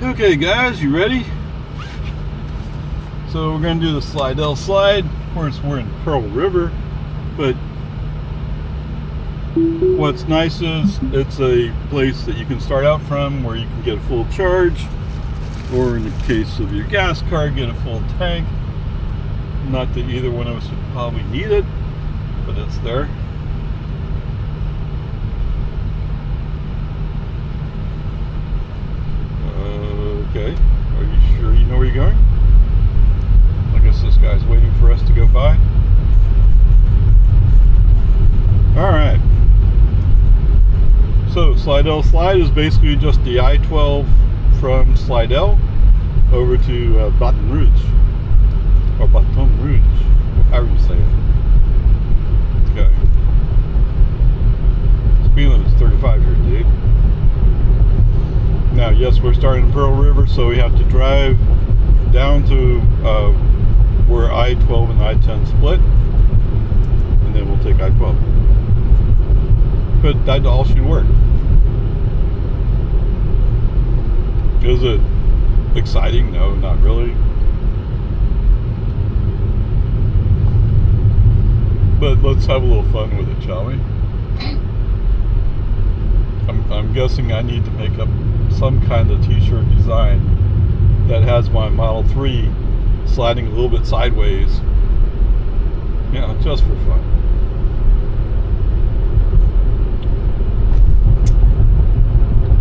Okay guys, you ready? So we're going to do the Slidell Slide. Of course we're in Pearl River, but what's nice is it's a place that you can start out from where you can get a full charge, or in the case of your gas car, get a full tank. Not that either one of us would probably need it, but it's there. Okay, are you sure you know where you're going? I guess this guy's waiting for us to go by. Alright. So, Slidell Slide is basically just the I-12 from Slidell over to Baton Rouge. Or Baton Rouge, however you say it. Okay. Speed limit's 35 here, dude. Now, yes, we're starting in Pearl River, so we have to drive down to where I-12 and I-10 split, and then we'll take I-12. But that all should work. Is it exciting? No, not really. But let's have a little fun with it, shall we? I'm guessing I need to make up some kind of t-shirt design that has my Model 3 sliding a little bit sideways, you know, just for fun.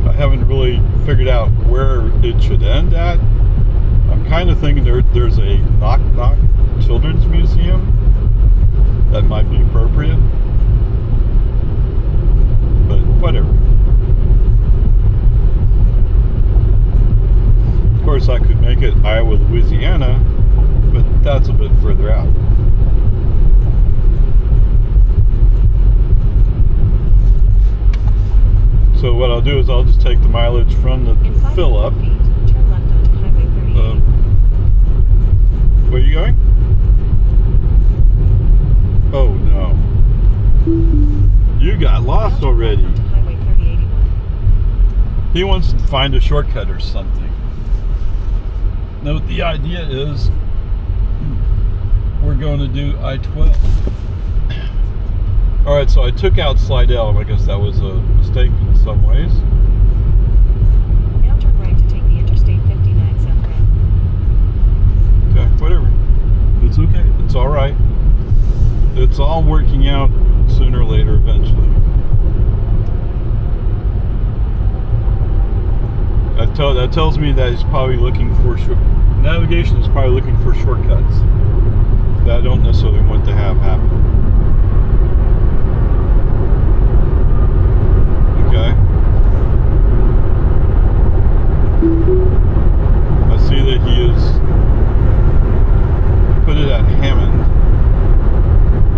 I haven't really figured out where it should end at. I'm kind of thinking there's a Knock Knock Children's Museum that might be appropriate, but whatever. Of course, I could make it Iowa, Louisiana, but that's a bit further out. So what I'll do is I'll just take the mileage from the fill up. Turn left onto Highway 38. Where are you going? Oh no. You got lost already. Highway 3081. He wants to find a shortcut or something. Now the idea is we're going to do I-12. Alright, so I took out Slidell. I guess that was a mistake in some ways. Now turn right to take the Interstate 59 south ramp. Okay, whatever. It's okay. It's alright. It's all working out sooner or later eventually. That tells me that he's probably looking for navigation is probably looking for shortcuts that I don't necessarily want to have happen. Okay. I see that he is put it at Hammond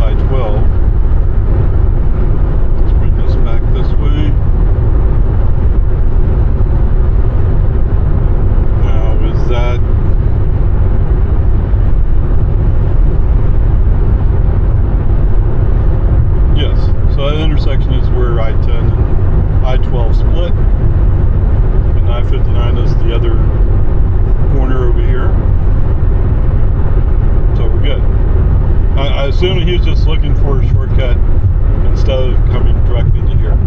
I-12. Let's bring this back this way. That yes, so that intersection is where I-10 and I-12 split, and I-59 is the other corner over here, so we're good. I assume he was just looking for a shortcut instead of coming directly to here.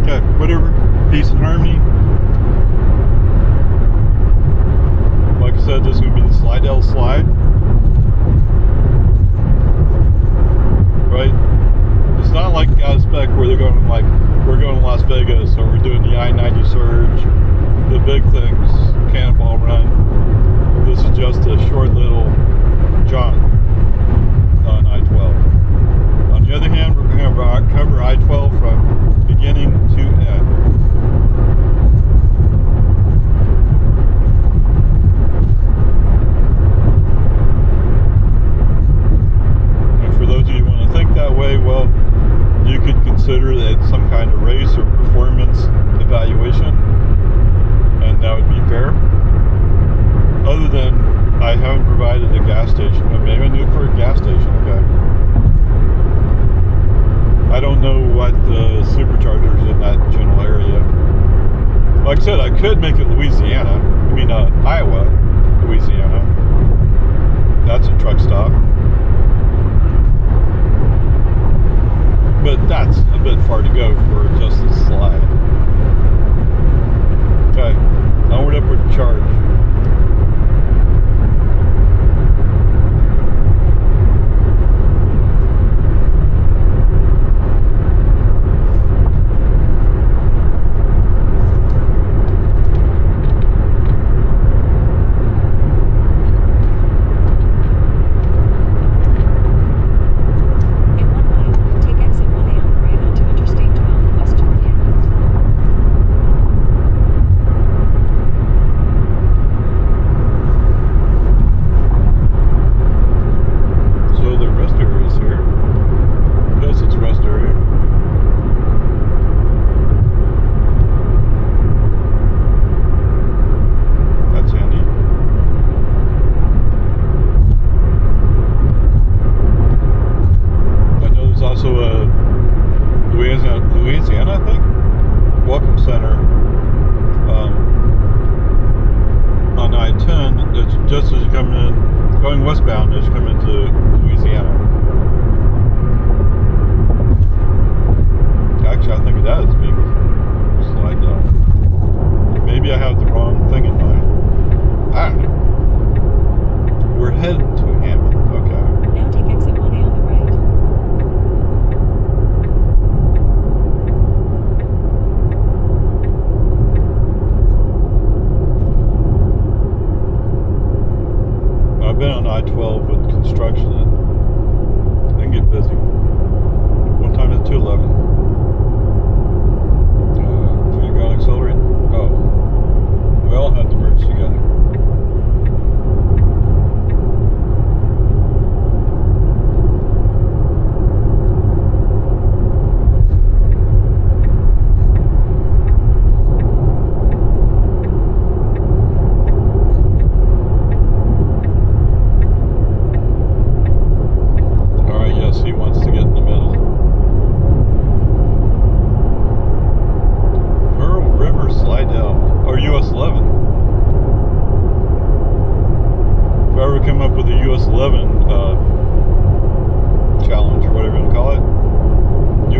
Okay, whatever, peace and harmony. Like I said, this is going to be the Slidell Slide. Right? It's not like Spec where they're going like, we're going to Las Vegas, or we're doing the I-90 surge, the big things, Cannonball Run. This is just a short little jaunt on I-12. On the other hand, we're going to cover I-12 from beginning to end. Well, you could consider that some kind of race or performance evaluation, and that would be fair. Other than I haven't provided a gas station, but maybe I do it for a gas station. Okay. I don't know what the Like I said, I could make it Louisiana. I mean, Iowa, Louisiana. That's a truck stop. But that's a bit far to go for just a slide. Okay, onward, upward, charge. In 1 mile, take exit 1A on the right onto Interstate 12 west toward Hammond. So the rest area is here. Yes, it's rest area. That's handy. I know there's also a Louisiana, I think, welcome center on I-10. It's just as you come in, going westbound as you come into Louisiana. Actually, I think it does. Big slide down. Maybe I have the wrong thing in mind. I don't know. We're heading to Hammond. Okay. Now take exit 1A on the right. I've been on I-12 with construction. It can get busy. One time it's 211. So you're going to accelerate? Oh. We all had to merge together. Alright, yes, he wants to get in the middle. Pearl River Slidell, or US 11. If I ever come up with a US 11 challenge, or whatever you want to call it,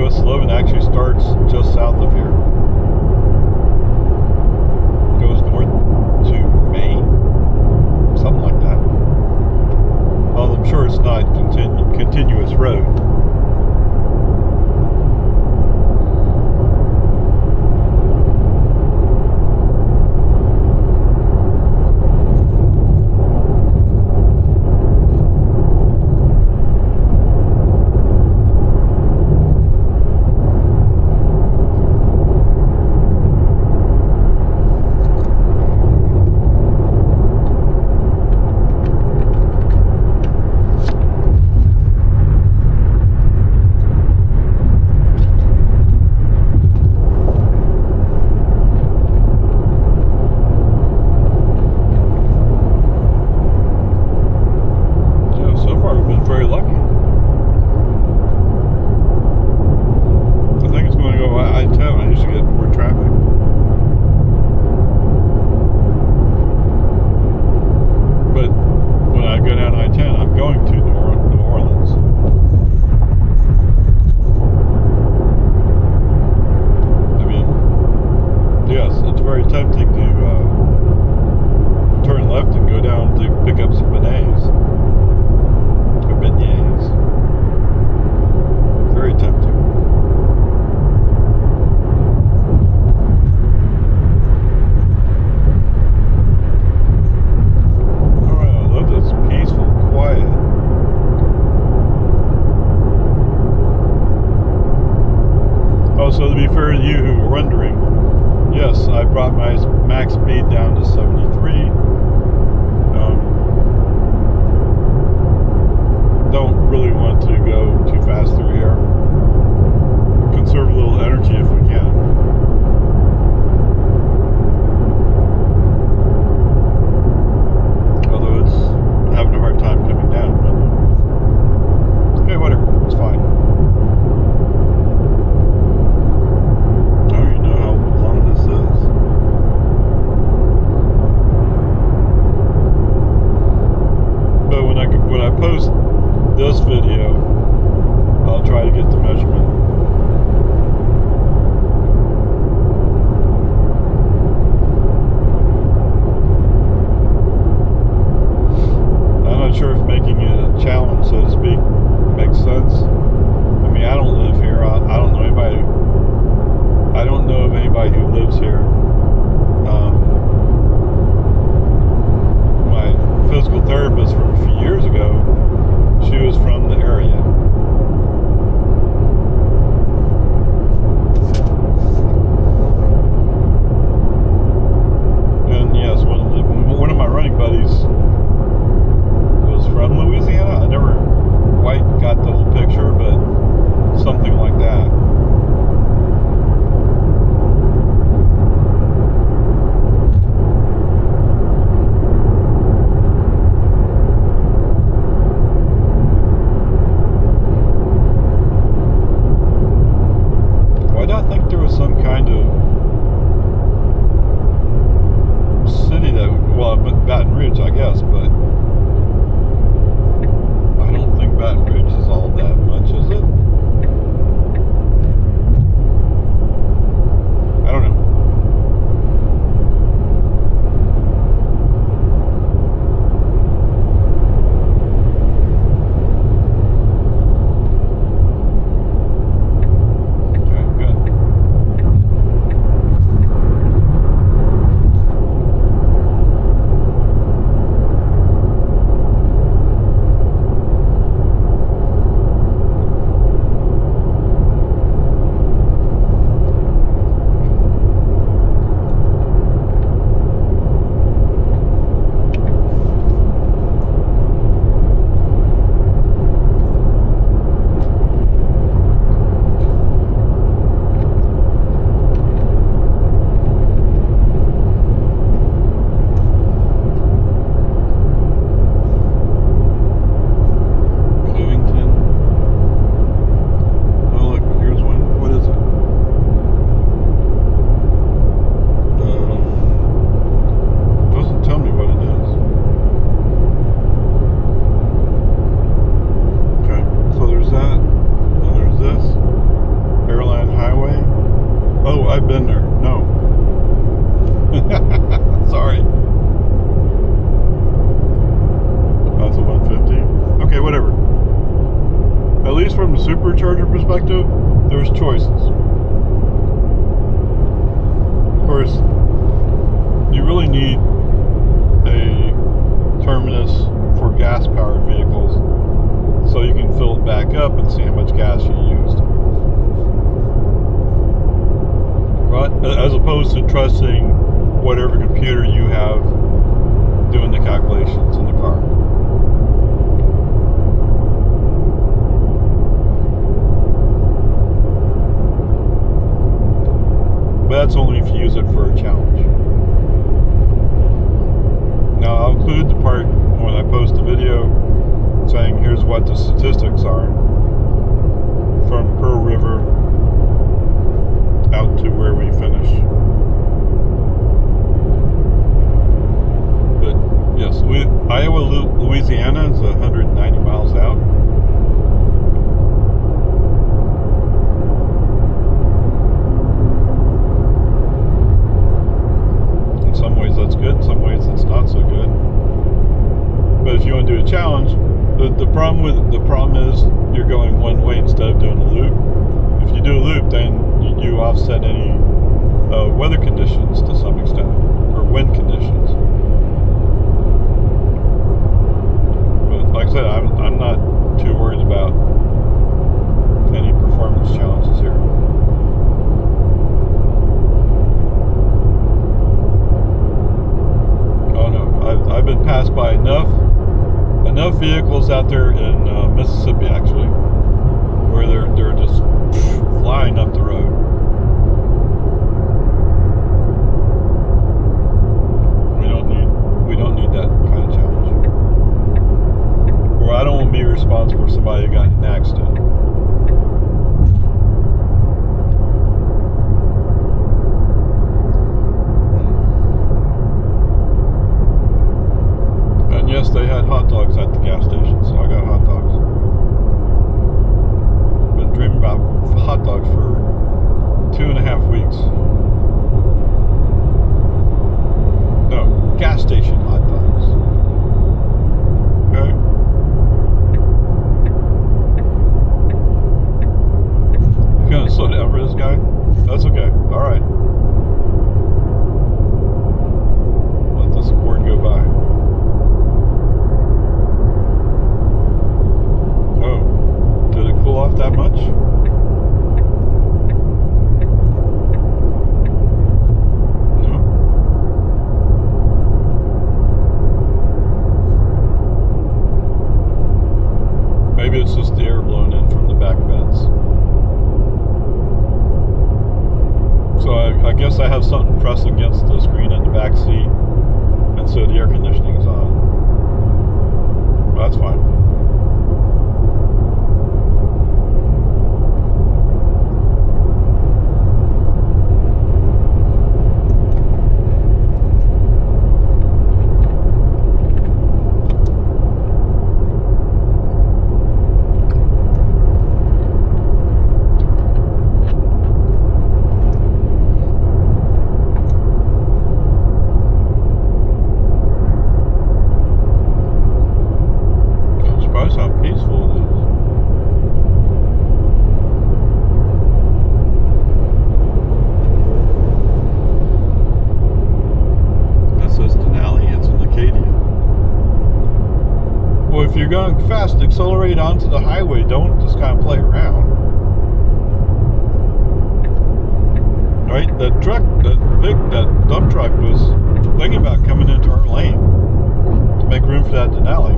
US 11 actually starts just south of here. Goes north to Maine, something like that. Well, I'm sure it's not continuous road. Very lucky. I think it's going to go I-10. I usually get more traffic. But when I go down I-10, I'm going to New Orleans. I mean, yes, it's very tempting to turn left and go down to pick up some beignets. Beignets. Very tempting. Alright, I love this peaceful, quiet. Oh, so to be fair to you who were wondering, yes, I brought my max speed down to 73. Don't really want to go too fast through here. Conserve a little energy if we can. Although it's having a hard time coming down. But okay, whatever. It's fine. I don't even know how long this is. perspective, there's choices. Of course, you really need a terminus for gas-powered vehicles so you can fill it back up and see how much gas you used. Right? As opposed to trusting whatever computer you have doing the calculations in the car. But that's only if you use it for a challenge. Now I'll include the part when I post the video saying here's what the statistics are from Pearl River out to where we finish. But yes, Iowa, Louisiana is 190 miles out. In some ways that's good, in some ways it's not so good. But if you want to do a challenge, the problem is you're going one way instead of doing a loop. If you do a loop, then you offset any weather conditions to some extent, or wind conditions. But like I said, I'm not too worried about any performance challenges here. Oh no, I've been passed by enough vehicles out there in Mississippi, actually, where they're just flying up the road. We don't need that kind of challenge. Or I don't want to be responsible for somebody who got in an accident. And yes, they had hot dogs at the gas station, so I got hot dogs. Been dreaming about hot dogs for 2.5 weeks. No, gas station hot dogs. Okay? You gonna slow down for this guy? That's okay. Alright. Let this Accord go by. Oh. Did it cool off that much? Maybe it's just the air blowing in from the back vents. So I guess I have something pressed against the screen in the back seat, and so the air conditioning is on. Well, that's fine. How peaceful it is. That says Denali, it's in Acadia. Well, if you're going fast, accelerate onto the highway. Don't just kind of play around. Right? That dump truck was thinking about coming into our lane to make room for that Denali.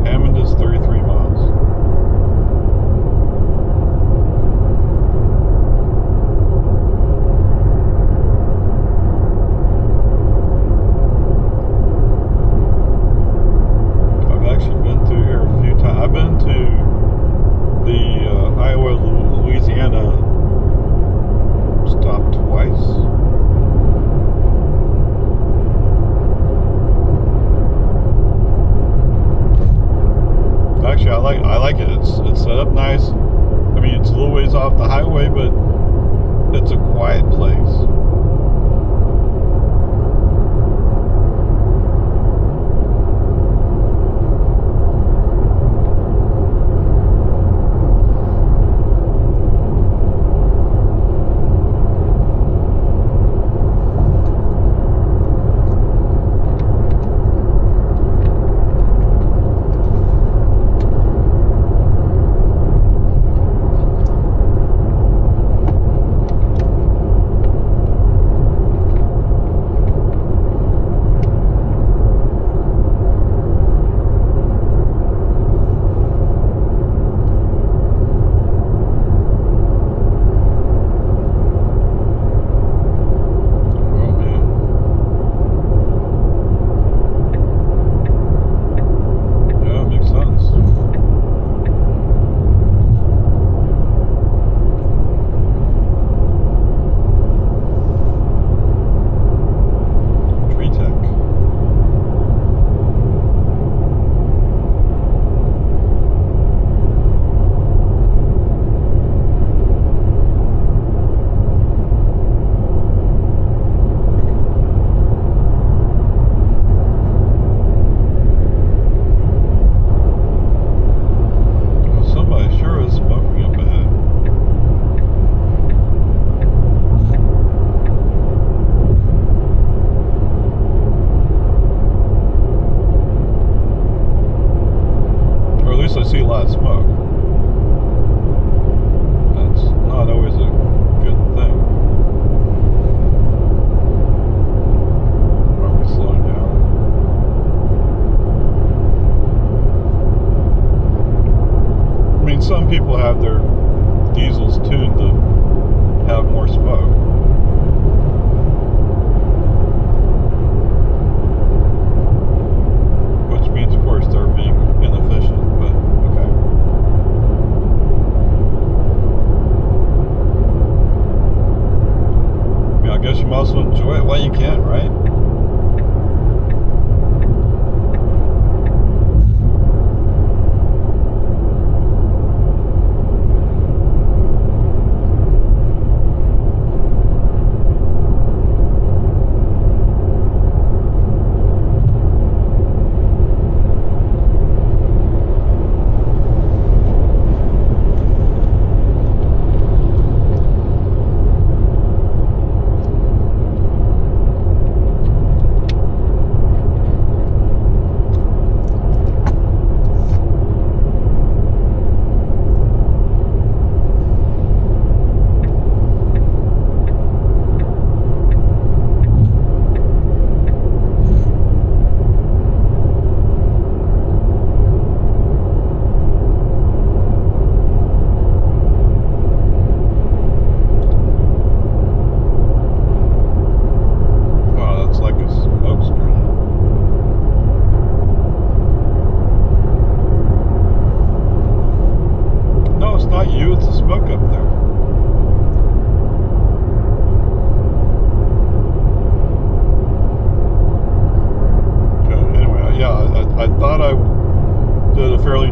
Hammond is 33 miles. I've actually been through here a few times. I've been to the Iowa, Louisiana stop twice. Actually, I like it. It's set up nice. I mean, it's a little ways off the highway, but it's a quiet place. smoke. That's not always a good thing. Are we slowing down? I mean, some people have their diesels tuned to have more smoke. Which means, of course, they're being inefficient, but okay. I mean, I guess you might as well enjoy it while you can, right?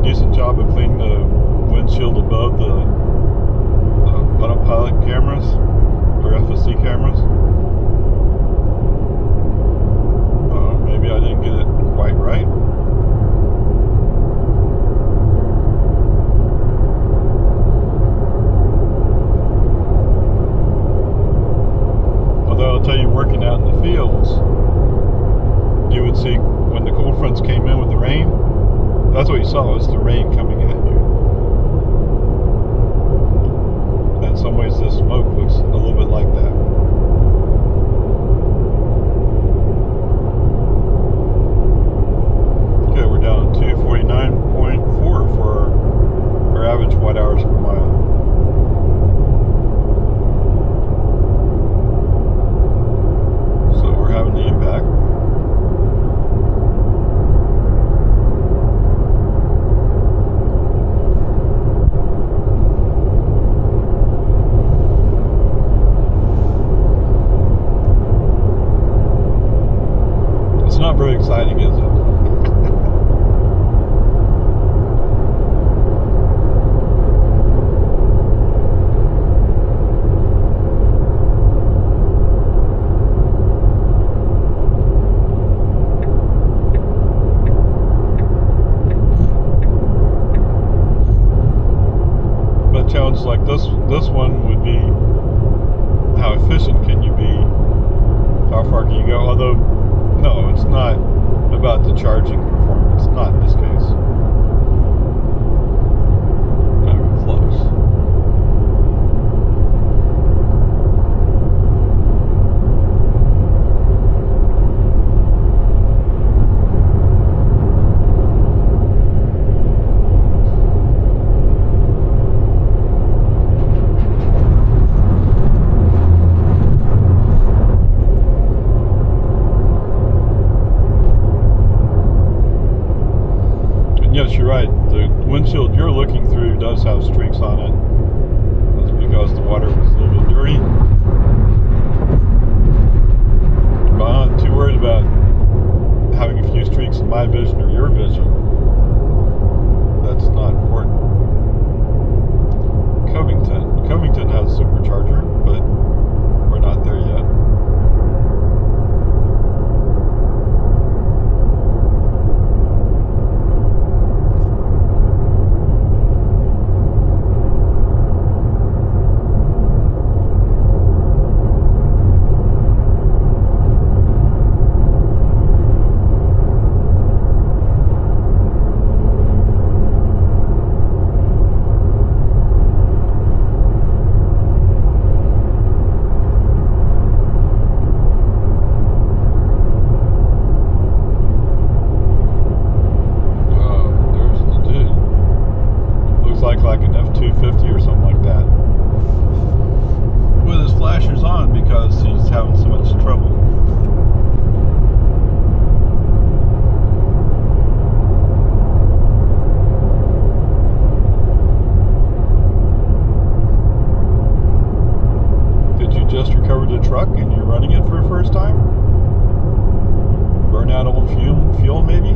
Decent job of cleaning the windshield above the autopilot cameras or FSD cameras. Maybe I didn't get it quite right. Although I'll tell you, working out in the fields, you would see when the cold fronts came in with the rain, that's what you saw, was the rain coming at you. And in some ways this smoke looks a little bit like that. Okay, we're down to 249.4 for our average watt hours per mile. So we're having the impact. Not very exciting, is it? But challenges like this one would be, how efficient can you be? How far can you go? Although, no, it's not about the charging performance. Not in this case. Not even close. Yes, you're right. The windshield you're looking through does have streaks on it. That's because the water was a little bit dirty. But I'm not too worried about having a few streaks in my vision or your vision. That's not important. Covington has a supercharger, but we're not there yet. like an F-250 or something like that, with his flashers on because he's having so much trouble. Did you just recover the truck and you're running it for the first time? Burn out old fuel maybe?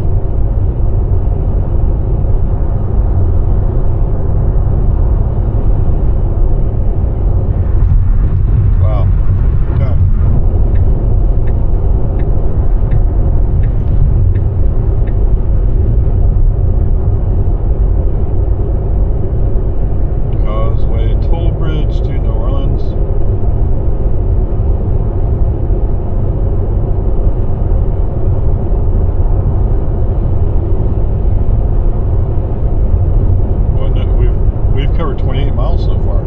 Covered 28 miles so far.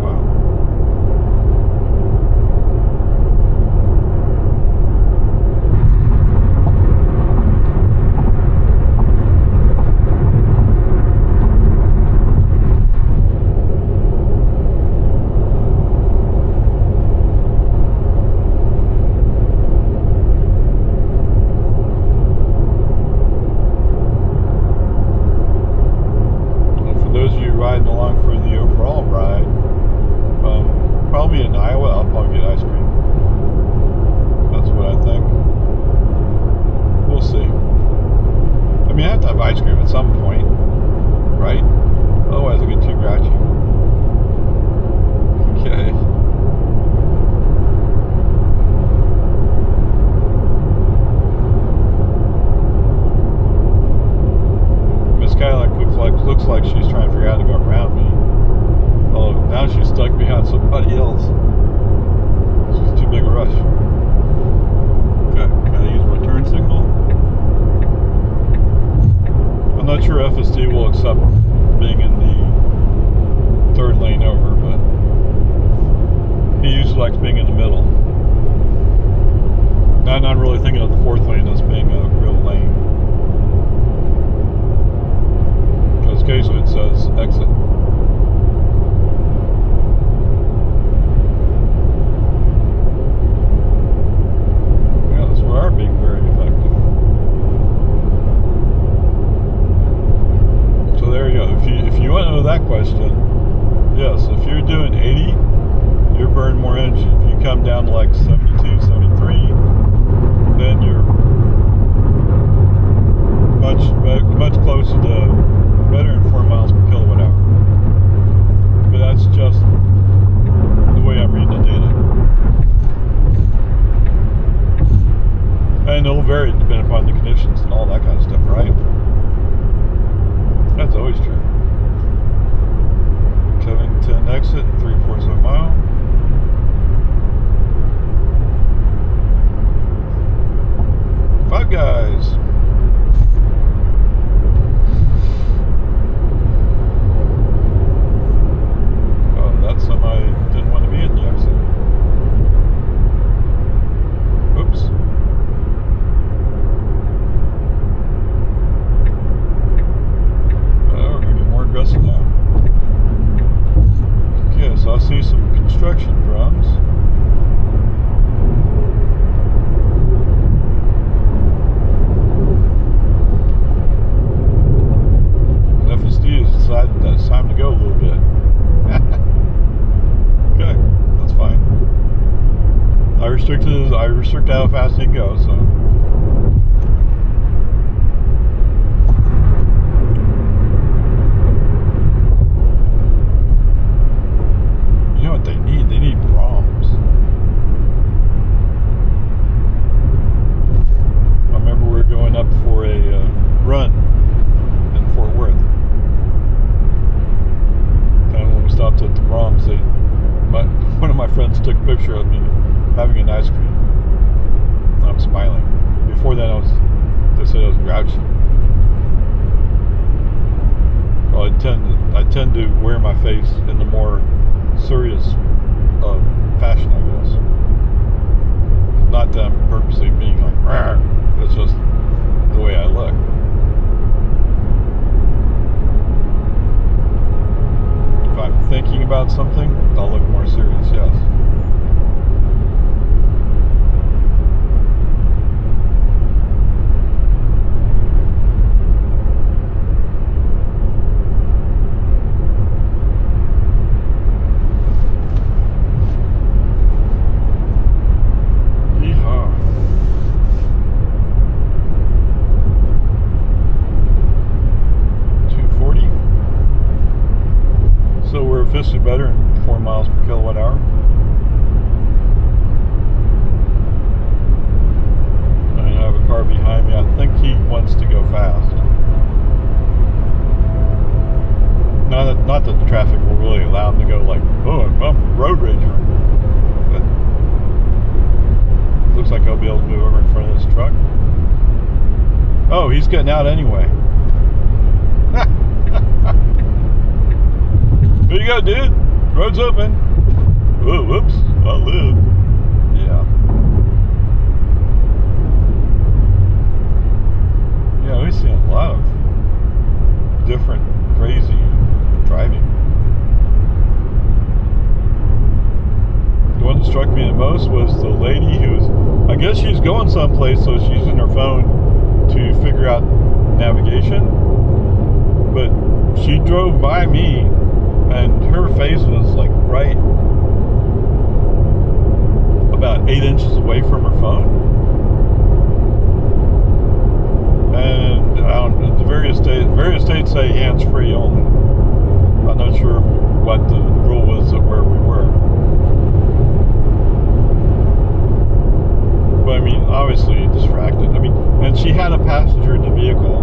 Wow. Riding along for the overall ride, probably in Iowa I'll probably get ice cream. That's what I think. We'll see. I mean, I have to have ice cream at some point, right? Otherwise I'll get too grouchy. Okay. Skyline looks like she's trying to figure out how to go around me. Oh, now she's stuck behind somebody else. She's too big a rush. Okay, can I use my turn signal? I'm not sure FSD will accept being in the third lane over, but he usually likes being in the middle. Now I'm not really thinking of the fourth lane as being a real lane. Occasionally it says exit. Yeah, we are being very effective. So there you go. If you want to know that question, yes, if you're doing 80, you're burning more energy. If you come down to like 72, 73, then you're much closer to better than 4 miles per kilowatt hour. But that's just the way I'm reading the data. And it'll vary depending upon the conditions and all that kind of stuff, right? That's always true. Covington exit, 3/4 of a mile. Five Guys. I didn't want to be in the exit. Oops. Oh, we're going to get more aggressive now. Okay, so I see some construction drums. FSD has decided that it's time to go a little bit. Okay, that's fine. I restrict how fast they go, so. You know what they need? They need Brahms. I remember we were going up for a run in Fort Worth. Kind of when we stopped at the Brahms, one of my friends took a picture of me having an ice cream. I'm smiling. Before then, they said I was grouchy. Well, I tend to wear my face in the more serious fashion, I guess. Not that I'm purposely being like, rawr. It's just the way I look. about something, they'll look more serious, yes. Officially better than 4 miles per kilowatt hour. I have a car behind me. I think he wants to go fast. Not that the traffic will really allow him to go like, oh, I'm a road rager. But it looks like I'll be able to move over in front of this truck. Oh, he's getting out anyway. Here you go, dude. Road's open. Oh, whoops. I live. Yeah. Yeah, we've seen a lot of different crazy driving. The one that struck me the most was the lady who was, I guess she's going someplace, so she's using her phone to figure out navigation. But she drove by me, and her face was like right about 8 inches away from her phone. And I don't know, the various states say hands-free only. I'm not sure what the rule was of where we were. But I mean, obviously distracted. I mean, and she had a passenger in the vehicle.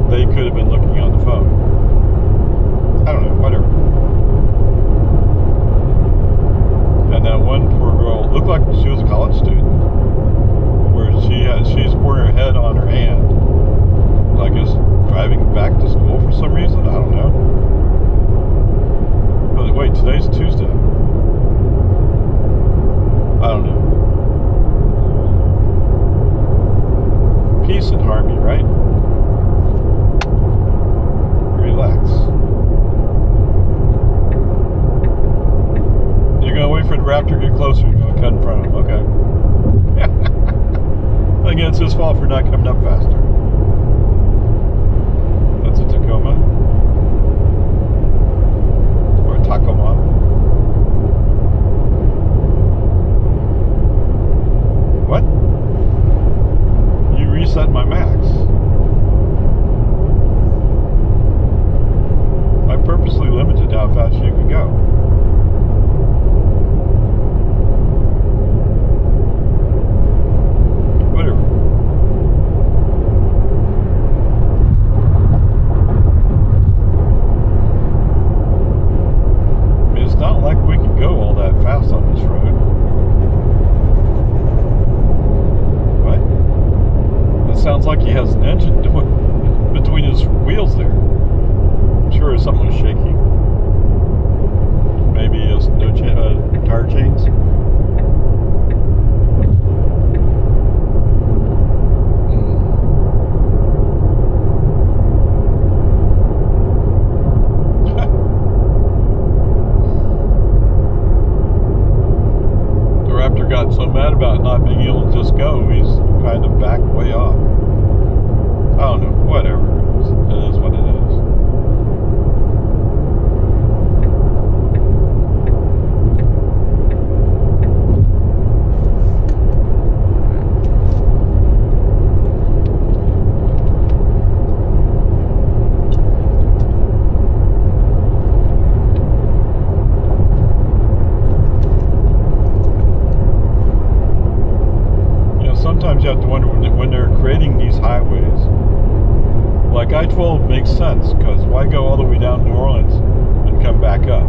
They could have been looking on the phone. I don't know, whatever. And that one poor girl looked like she was a college student, where she's pouring her head on her hand. I guess driving back to school for some reason. I don't know. But wait, today's Tuesday. I don't know. Peace and harmony, right? Relax. You're gonna wait for the Raptor to get closer. You're gonna cut in front of him. Okay. Again, it's his fault for not coming up faster. That's a Tacoma. Or a Tacoma. What? You reset my max. I purposely limited how fast you can go. Whatever. I mean, it's not like we can go all that fast on this road. What? It sounds like he has an engine between his wheels there. I'm sure something was shaky. Maybe no tire chains. The Raptor got so mad about not being able to just go, he's kind of backed way off. I don't know, whatever. It is what it is. Sometimes you have to wonder when they're creating these highways, like I-12 makes sense, because why go all the way down New Orleans and come back up?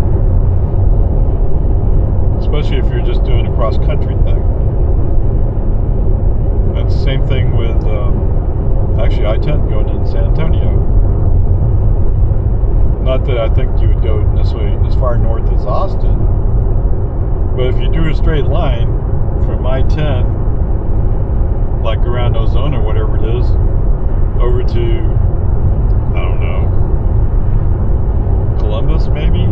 Especially if you're just doing a cross-country thing. That's the same thing with, actually I-10 going in San Antonio. Not that I think you would go necessarily as far north as Austin, but if you drew a straight line from I-10 like around Ozone or whatever it is, over to, I don't know, Columbus maybe?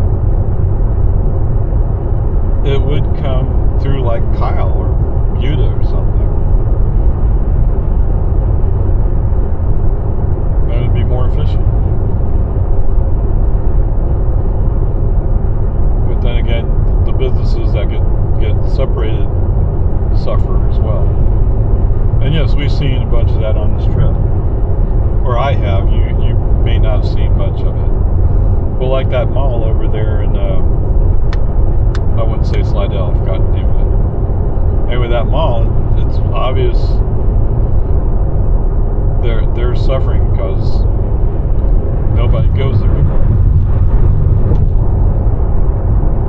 like that mall over there in, I wouldn't say Slidell, I forgot the name of it. Anyway, that mall, it's obvious they're suffering because nobody goes there anymore.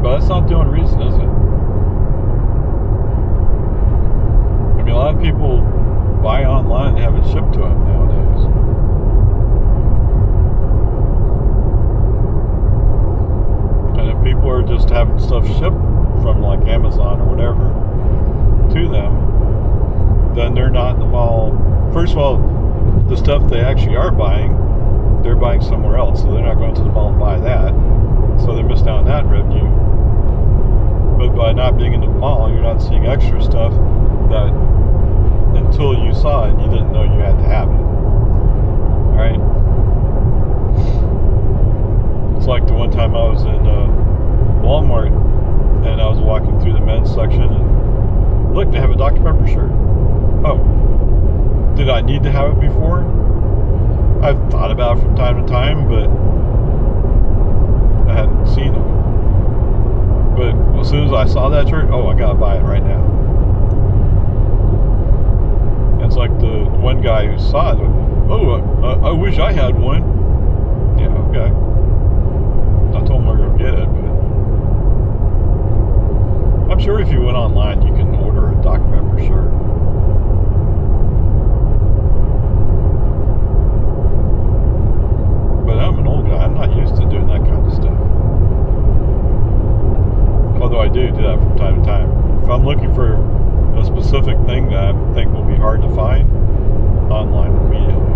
But that's not the only reason, is it? I mean, a lot of people buy online and have it shipped to them nowadays. And if people are just having stuff shipped from like Amazon or whatever to them, then they're not in the mall. First of all, the stuff they actually are buying, they're buying somewhere else, so they're not going to the mall and buy that. So they missed out on that revenue. But by not being in the mall, you're not seeing extra stuff that until you saw it, you didn't know you had to have it. Alright? It's like the one time I was in Walmart and I was walking through the men's section and look, they have a Dr. Pepper shirt. Oh. Did I need to have it before? I've thought about it from time to time, but I hadn't seen them. But as soon as I saw that shirt, oh, I gotta buy it right now. It's like the one guy who saw it. Oh, I wish I had one. Yeah, okay. I told him I'd go get it, but I'm sure if you went online, you can order a Dr. Pepper shirt. But I'm an old guy. I'm not used to doing that kind of stuff. Although I do that from time to time. If I'm looking for a specific thing that I think will be hard to find, online immediately.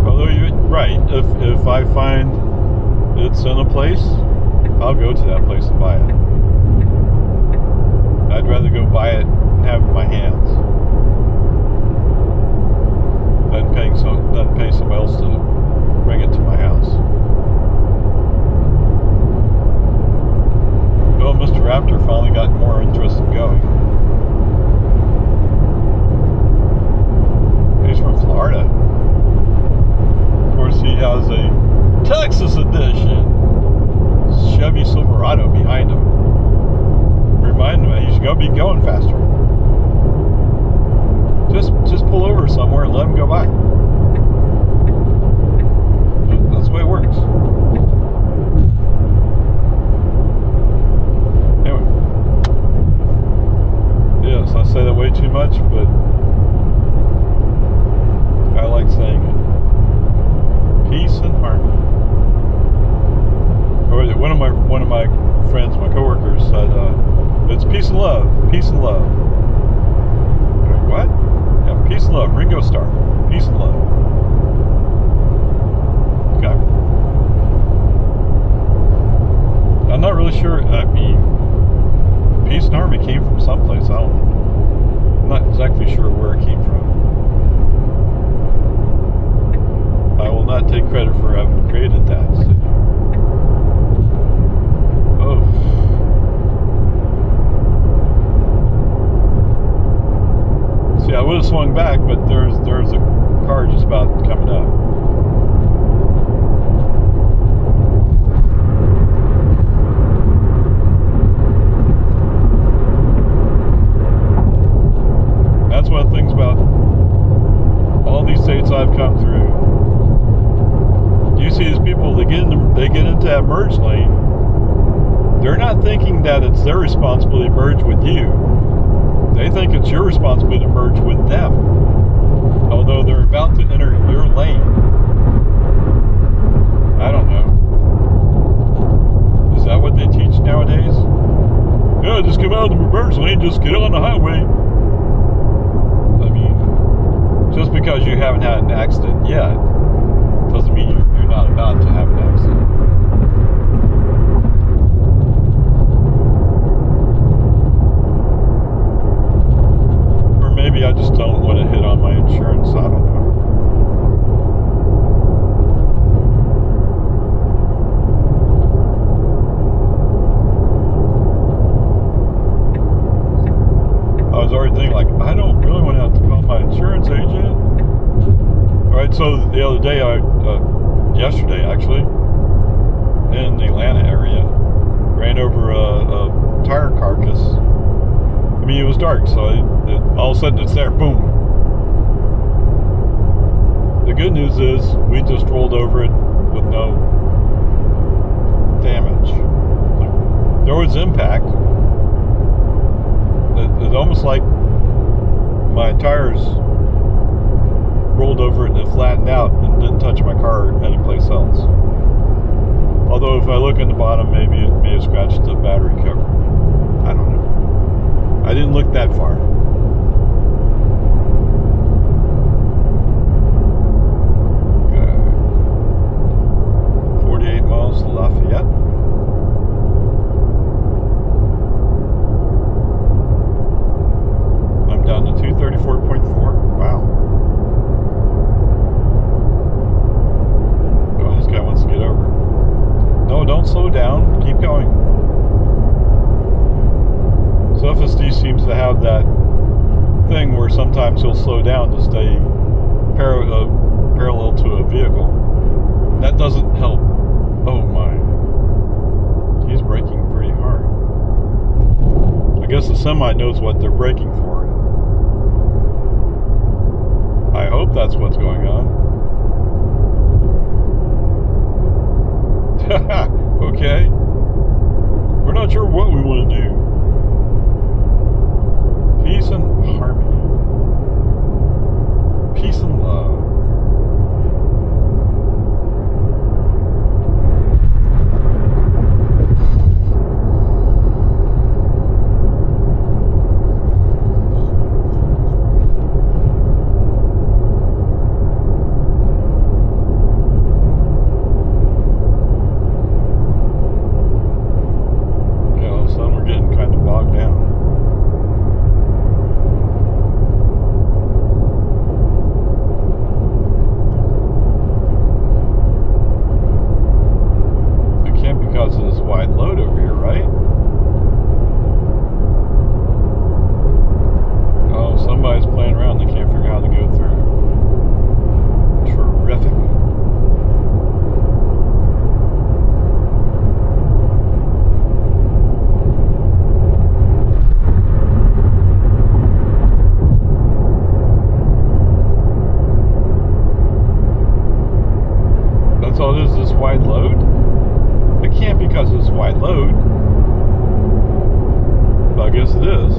Although you're right, if I find it's in a place, I'll go to that place and buy it. I'd rather go buy it and have it in my hands than pay somebody else to bring it to my house. Well, Mr. Raptor finally got more interest in going. He's from Florida. Of course, he has a Texas edition Chevy Silverado behind him. Remind him that he's going to be going faster. Just pull over somewhere and let him go by. That's the way it works. Anyway. Yes, I say that way too much, but I like saying it. Peace and harmony. One of my friends, my coworkers, said, it's peace and love. Peace and love. Like, what? Yeah, peace and love. Ringo Starr. Peace and love. Okay. I'm not really sure. I mean, peace and harmony came from someplace. I'm not exactly sure where it came from. I will not take credit for having created that. Oh. See, I would have swung back, but there's a car just about coming up. That's one of the things about all these states I've come through. You see these people, they get into that merge lane. They're not thinking that it's their responsibility to merge with you. They think it's your responsibility to merge with them. Although they're about to enter your lane. I don't know. Is that what they teach nowadays? Yeah, just come out of the merge lane, just get on the highway. I mean, just because you haven't had an accident yet doesn't mean you're not about to have an accident. Or maybe I just don't want to hit on my insurance. I don't know. I was already thinking, like, I don't really want to have to call my insurance agent. Or I And so the other day, yesterday actually, in the Atlanta area, ran over a tire carcass. I mean, it was dark, so all of a sudden it's there, boom. The good news is we just rolled over it with no damage. There was impact. It's almost like my tires rolled over it and it flattened out and didn't touch my car anyplace else. Although if I look in the bottom, maybe it may have scratched the battery cover. I don't know. I didn't look that far. Okay. 48 miles to Lafayette. I'm down to 234.4. Wow. Oh, this guy wants to get over. No, don't slow down. Keep going. So FSD seems to have that thing where sometimes he'll slow down to stay parallel to a vehicle. That doesn't help. Oh my. He's braking pretty hard. I guess the semi knows what they're braking for. I hope that's what's going on. Okay. We're not sure what we want to do. Peace and harmony. Peace and love. Wide load? It can't because it's wide load. But I guess it is.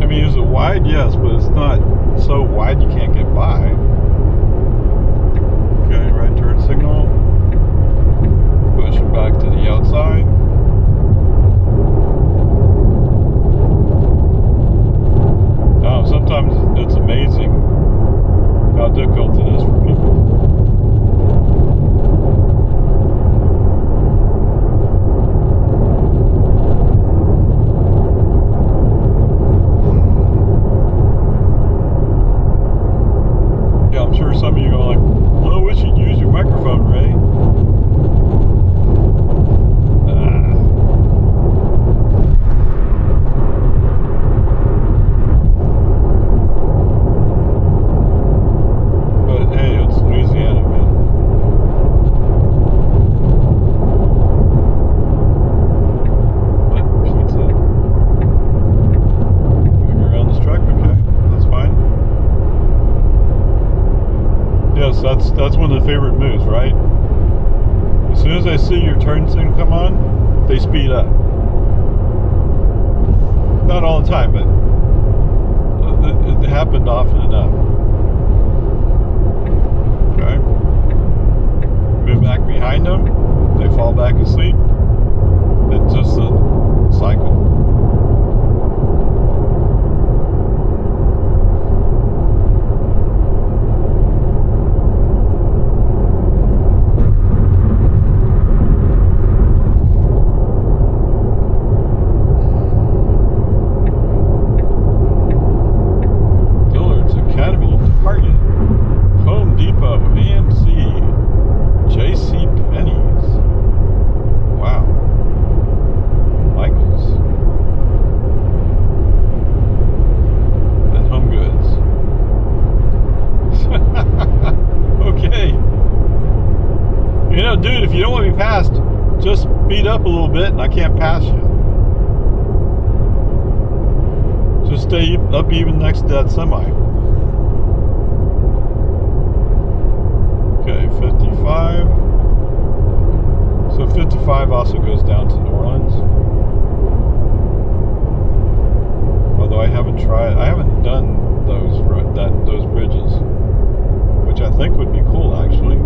I mean, is it wide? Yes, but it's not so wide you can't get by. Okay, right turn signal. Push it back to the outside. Now, sometimes it's amazing how difficult it is for people. I'm sure some of you are like, well, we should use your microphone, Ray. But hey, it's Louisiana, man. Like pizza. Moving around this track, okay, that's fine. Yes, that's one of the favorite moves, right? As soon as I see your turn signal come on, they speed up. Not all the time, but it happened often enough. Okay. Move back behind them. They fall back asleep. It's just a cycle. Academy. dude, if you don't want to be passed, just speed up a little bit and I can't pass you. Just stay up even next to that semi. Okay, 55. So 55 also goes down to New Orleans. Although I haven't done those bridges, which I think would be cool actually.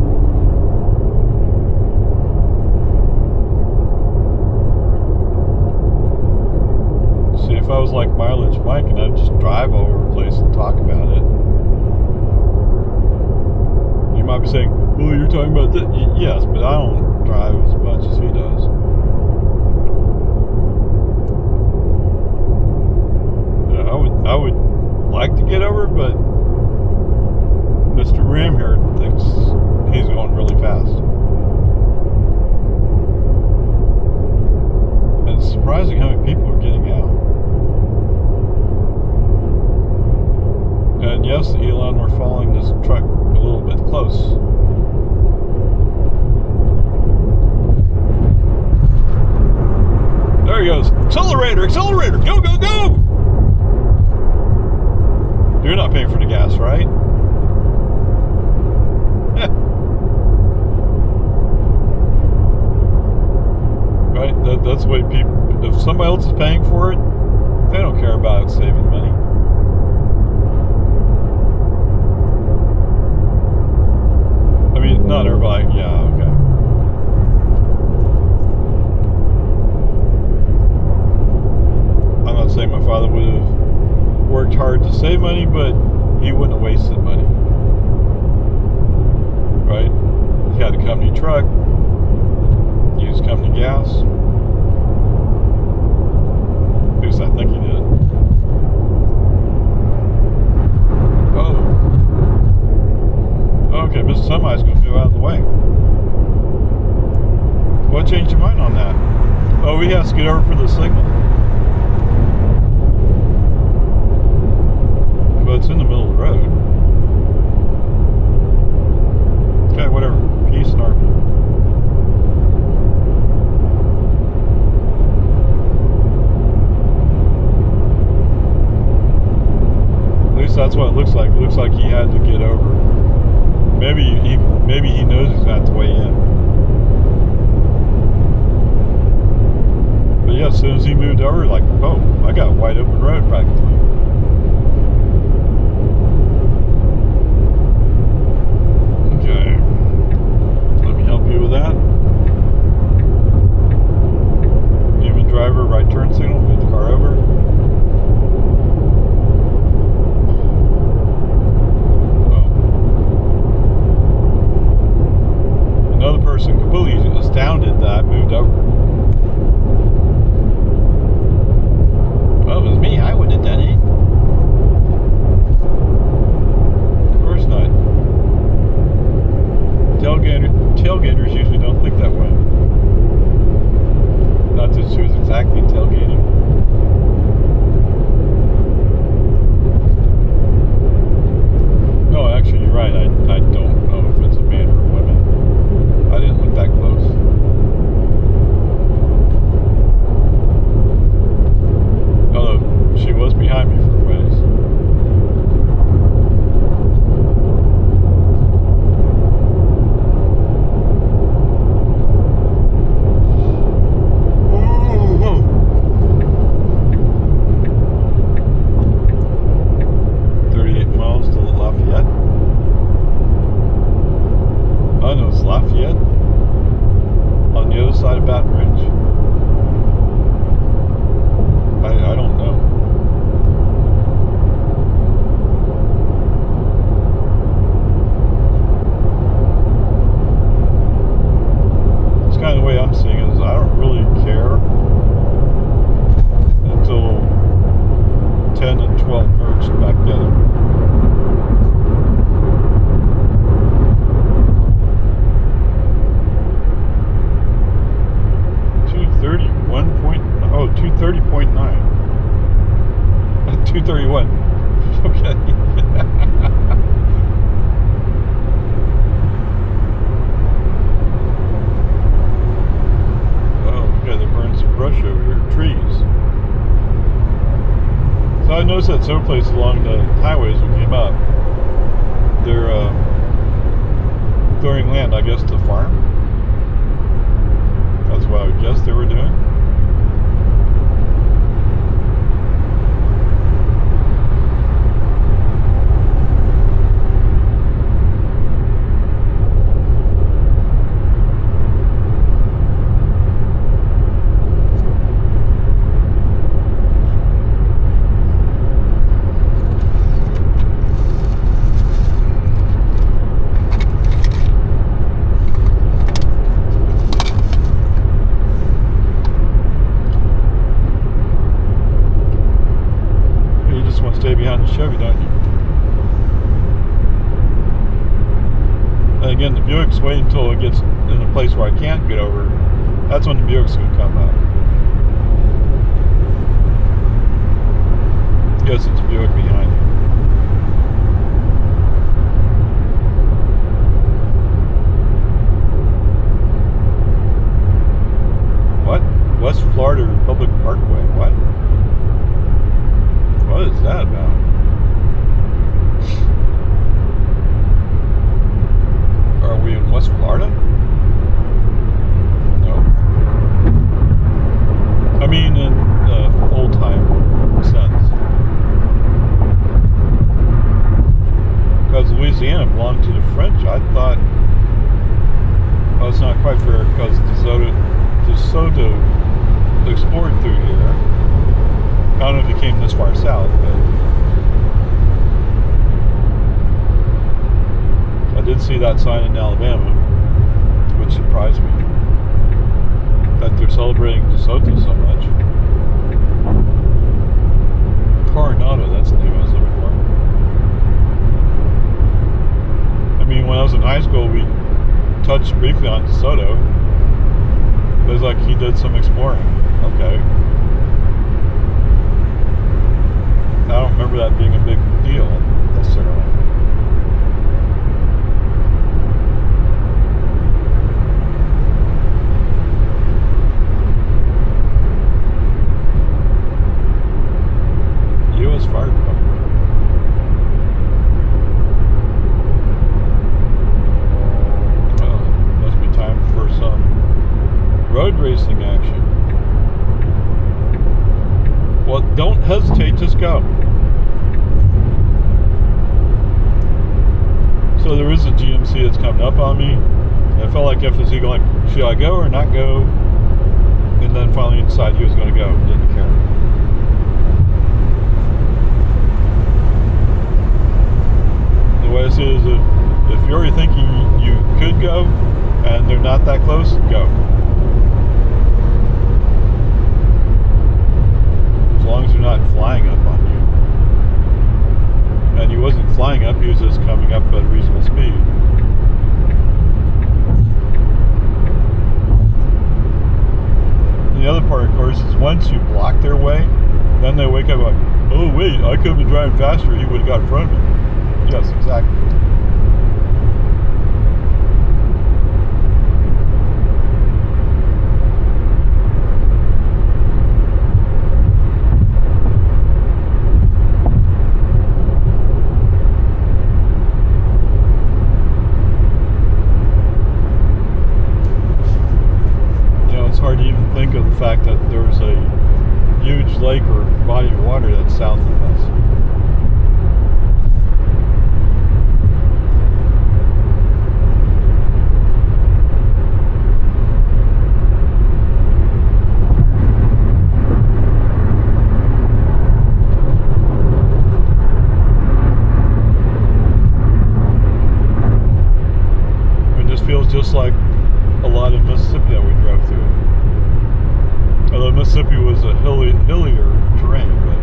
See, if I was like Mileage Mike and I'd just drive all over the place and talk about it. You might be saying, well, you're talking about that. Yes, but I don't drive as much as he does. I would like to get over, but Mr. Graham here thinks he's going really fast. And it's surprising how many people are getting out. And yes, Elon, we're following this truck a little bit close. There he goes. Accelerator, accelerator, go, go, go! You're not paying for the gas, right? Right? That's the way people, if somebody else is paying for it, they don't care about saving money. I mean, not everybody, yeah, okay. I'm not saying my father would have worked hard to save money, but he wouldn't have wasted money. Right? He had a company truck, used company gas. At least I think he did. Oh. Okay, Mr. Semi's going to go out of the way. What changed your mind on that? Oh, he has to get over for the signal. But it's in the middle of the road. Okay, whatever. Peace and harmony. At least that's what it looks like. It looks like he had to get over. Maybe he knows he's got to weigh in. But yeah, as soon as he moved over, like, oh, I got a wide open road practically. Okay. Let me help you with that. Human driver, right turn signal, move the car over. Another person completely astounded that I moved over. Well, if it was me, I wouldn't have done it. Of course not. Tailgaters usually don't think that way. Not that she was exactly tailgating. No, actually, you're right. I don't know if it's a man or a woman. I didn't look that close. Although, she was behind me for a ways. Ooh, 38 miles to Lafayette. Oh no, it's Lafayette on the other side of Baton Rouge. I don't know. It's kind of the way I'm seeing it is I don't really care until 10 and 12 merged back together. Oh, 230.9. 231. Okay. noticed that several places along the highways we came up, they're clearing land, I guess, to farm. That's what I would guess they were doing. Stay behind the Chevy, don't you? And again, the Buick's waiting until it gets in a place where I can't get over. That's when the Buick's going to come up. Yes, it's a Buick behind you. What? West Florida Republic Parkway. What? What is that about? Are we in West Florida? No. I mean in old time sense. Because Louisiana belonged to the French. I thought, well, it's not quite fair because DeSoto explored through here. I don't know if he came this far south, but I did see that sign in Alabama, which surprised me that they're celebrating DeSoto so much. Coronado, that's the name I was looking for. I mean, when I was in high school, we touched briefly on DeSoto. It was like he did some exploring. Okay. I don't remember that being a big deal necessarily. U.S. Fire Department. Well, must be time for some road racing action. Well, don't hesitate, just go. So there is a GMC that's coming up on me. I felt like FSC going, should I go or not go? And then finally decided he was going to go. Didn't care. The way I see it is if you're already thinking you could go and they're not that close, go. As long as you're not flying up on you. And he wasn't flying up, he was just coming up at a reasonable speed. And the other part, of course, is once you block their way, then they wake up like, oh wait, I could have been driving faster, he would have got in front of me. Yes, exactly. It's hard to even think of the fact that there's a huge lake or body of water that's south of us. And this feels just like a lot of Mississippi that we drove through. Although Mississippi was a hillier terrain, but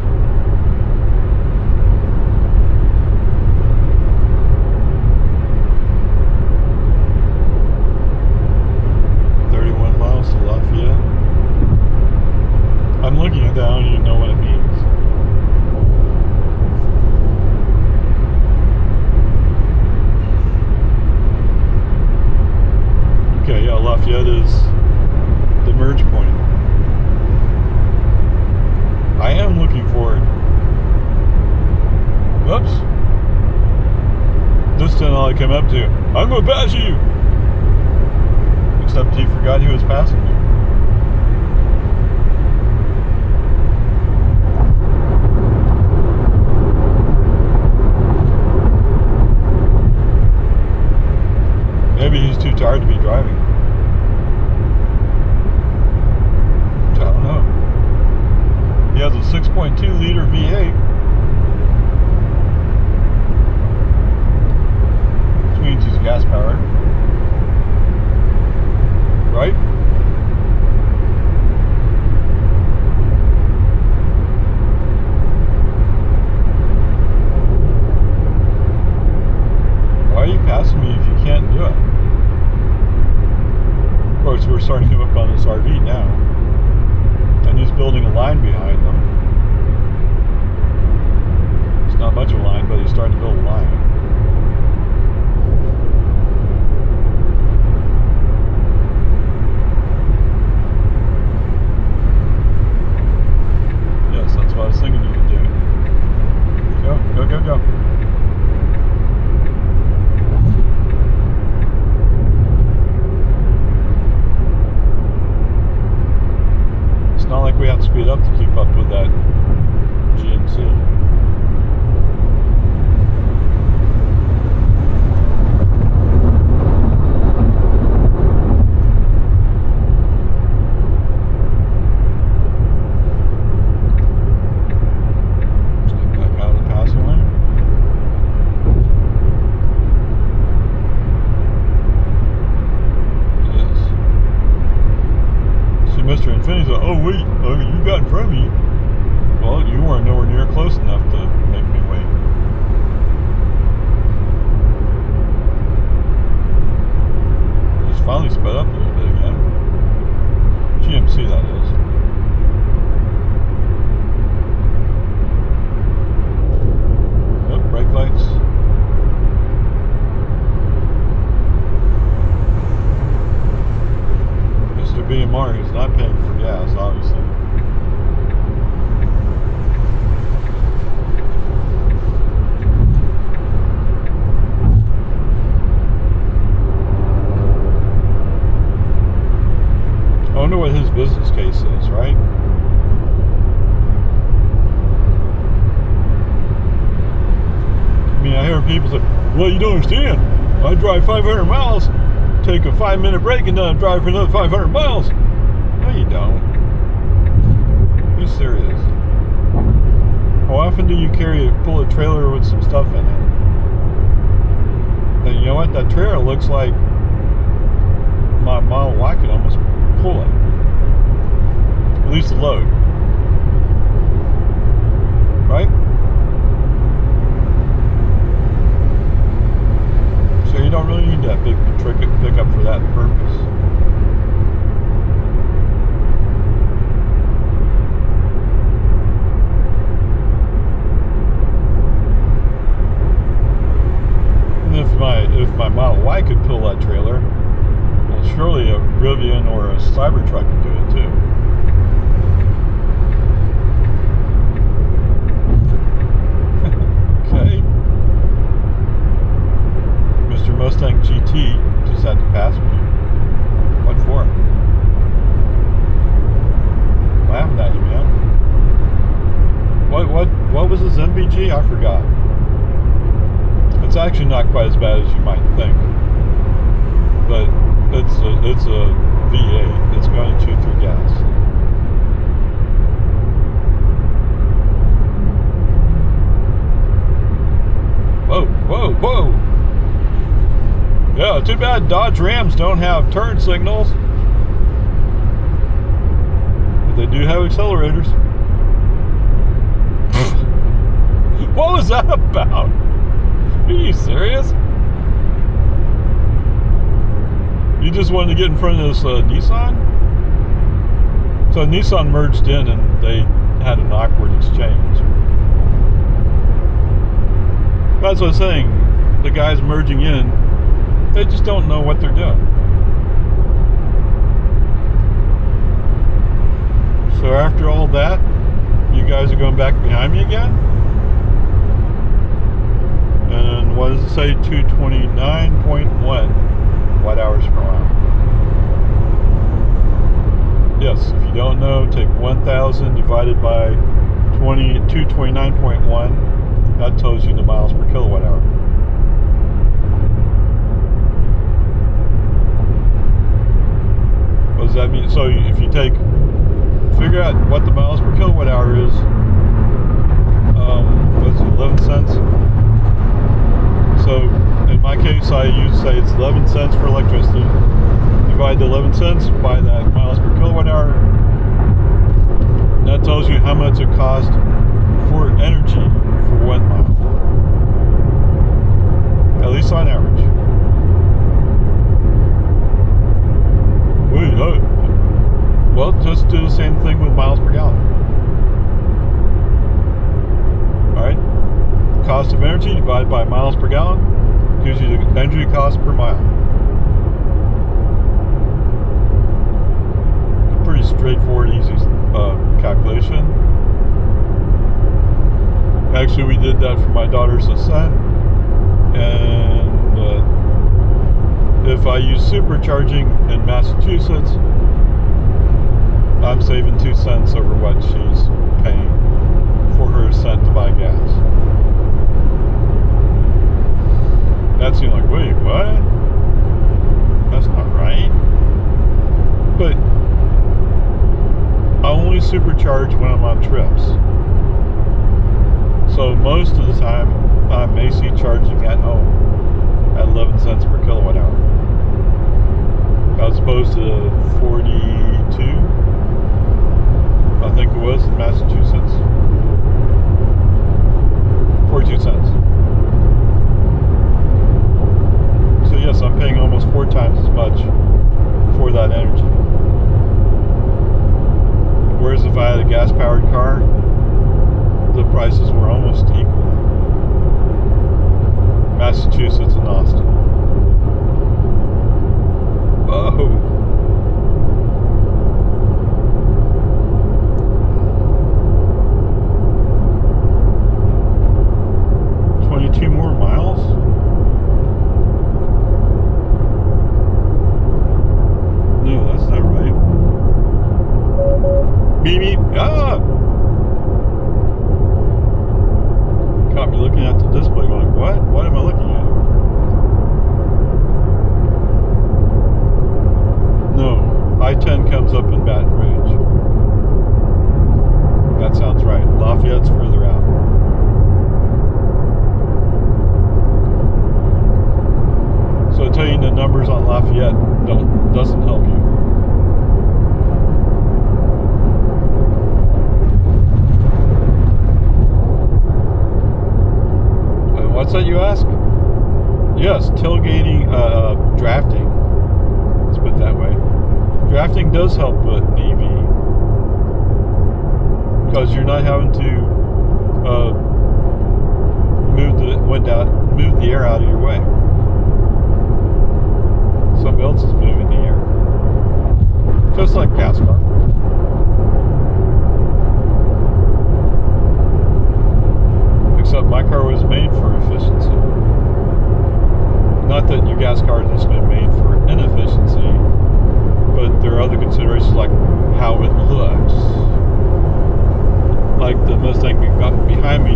I'm looking at that, I don't even know what it means. Okay, yeah, Lafayette is the merge point. I am looking forward steps. This time all I came up to, I'm gonna pass you. Except he forgot he was passing me. Maybe he's too tired to be driving. I don't know. He has a 6.2 liter V8. Which means he's gas powered. Right? Why are you passing me if you can't do it? Of course, we're starting to come up on this RV now. And he's building a line behind them. It's not much of a line, but he's starting to build a line. Yes, that's what I was thinking you could do. Go, go, go, go. It's not like we have to speed up to keep up with that GMC. Let's get back out of the passing lane. Yes. See, Mr. Infinity's like, oh wait, you got in front of me. Well, you weren't nowhere near close enough to make me wait. He's finally sped up a little bit again. GMC, that is. Oh, brake lights. Mr. BMR is not paying for gas, obviously. I wonder what his business case is, right? I mean, I hear people say, well, you don't understand. I drive 500 miles, take a 5-minute break, and then I drive for another 500 miles. No, you don't. Be serious. How often do you pull a trailer with some stuff in it? And you know what? That trailer looks like my Model Y could almost pull it. At least the load. Right? So you don't really need that big pickup for that purpose. And if my Model Y could pull that trailer, well, surely a Rivian or a Cybertruck could do it too. Okay. Mr. Mustang GT just had to pass me. What for? I'm laughing at you, man. What was his NVG? I forgot. It's actually not quite as bad as you might think. But it's a V8. It's going to chew through gas. Whoa, whoa, whoa! Yeah, too bad Dodge Rams don't have turn signals. But they do have accelerators. What was that about? Are you serious? You just wanted to get in front of this Nissan? So Nissan merged in and they had an awkward exchange. That's what I'm saying. The guys merging in, they just don't know what they're doing. So after all that, you guys are going back behind me again? And what does it say? 229.1 watt hours per mile. Yes, if you don't know, take 1,000 divided by 229.1. That tells you the miles per kilowatt hour. What does that mean? So if you figure out what the miles per kilowatt hour is, what's it, 11 cents? So in my case, I usually say it's 11 cents for electricity. Divide the 11 cents by that miles per kilowatt hour. And that tells you how much it costs for energy for 1 mile. At least on average. Well, just do the same thing with miles per gallon. Alright? Cost of energy divided by miles per gallon gives you the energy cost per mile. Pretty straightforward, easy calculation. Actually, we did that for my daughter's son, and if I use supercharging in Massachusetts, I'm saving 2 cents over what she's paying for her cent to buy gas. That seemed like, wait, what? That's not right. But I only supercharge when I'm on trips. So most of the time, I'm AC charging at home at 11 cents per kilowatt hour. As opposed to 42, I think it was in Massachusetts. 42 cents. So yes, I'm paying almost 4 times as much for that energy. Whereas if I had a gas-powered car, the prices were almost equal. Massachusetts and Austin. Oh. More miles? No, that's not right. Beep beep. Ah! Caught me looking at the display going, what? What am I looking at? No, I-10 comes up in Baton Rouge. That sounds right. Lafayette's further out. So telling the numbers on Lafayette doesn't help you. What's that you ask? Yes, tailgating, drafting. Let's put it that way. Drafting does help an EV because you're not having to move the air out of your way. Somebody else is moving the air. Just like gas car. Except my car was made for efficiency. Not that your gas car has just been made for inefficiency, but there are other considerations like how it looks. Like the Mustang behind me,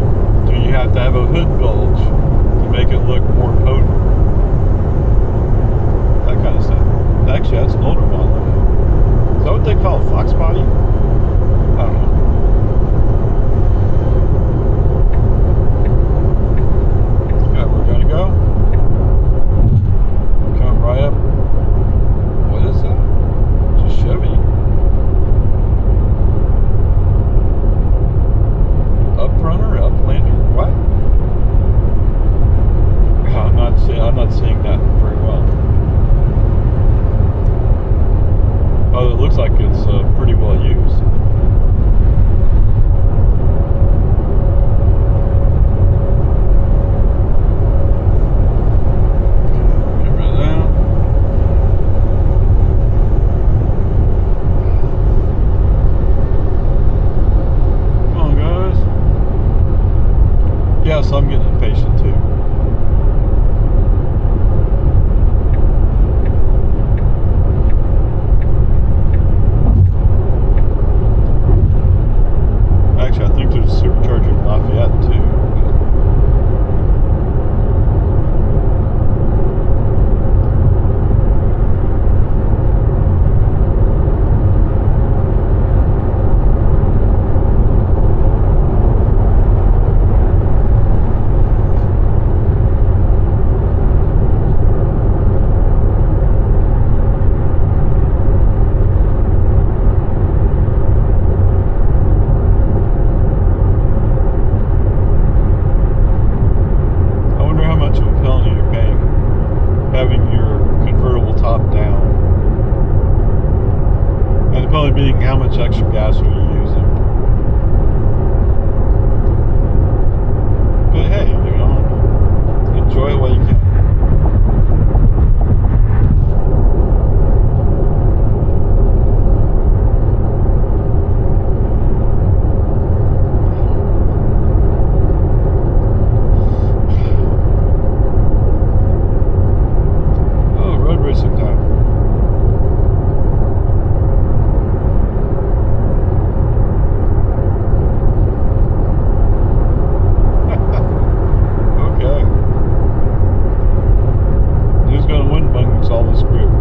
do you have to have a hood bulge to make it look more potent? That kind of stuff. Actually, that's an older model. Is that what they call a fox body? I don't know. Okay, we're gonna go. Come right up. What is that? It's a Chevy. Uprunner, Uplander, what? I'm not seeing that very well. Oh, it looks like it's pretty well used. Get rid of that. Come on, guys. Yes, I'm getting impatient too. being how much extra gas are you using? But hey, you know, enjoy it while you can. Oh, road racing time. Okay. Who's gonna win amongst all this group?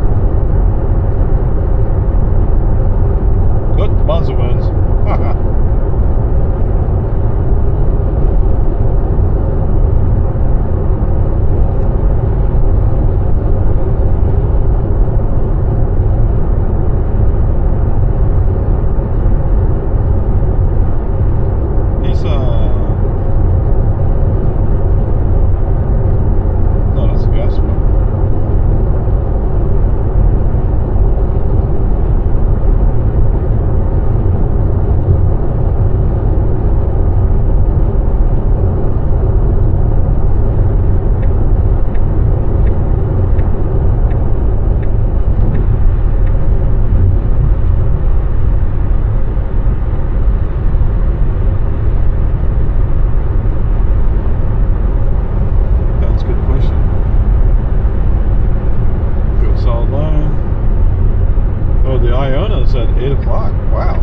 Good, Monza wins. He's no, that's a gas one. That's a good question. Go solid line. Oh, the Iona's at 8 o'clock. Wow.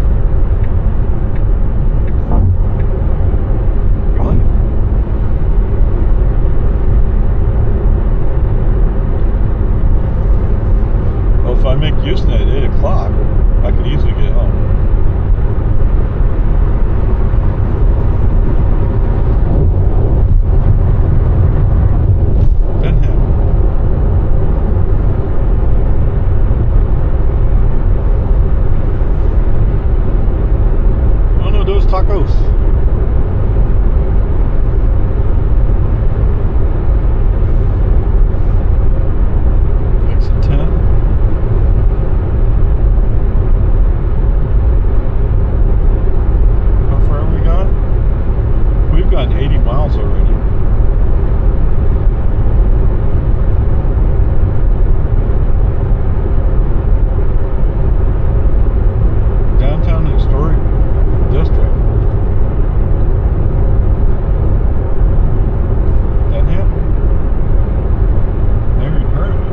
Really? Well, if I make Houston at 8 o'clock, I could easily get home. Denham. Oh no, those tacos. Exit 10. How far have we gone? We've gone 80 miles already. Downtown Historic District. Denham? Never even heard of it.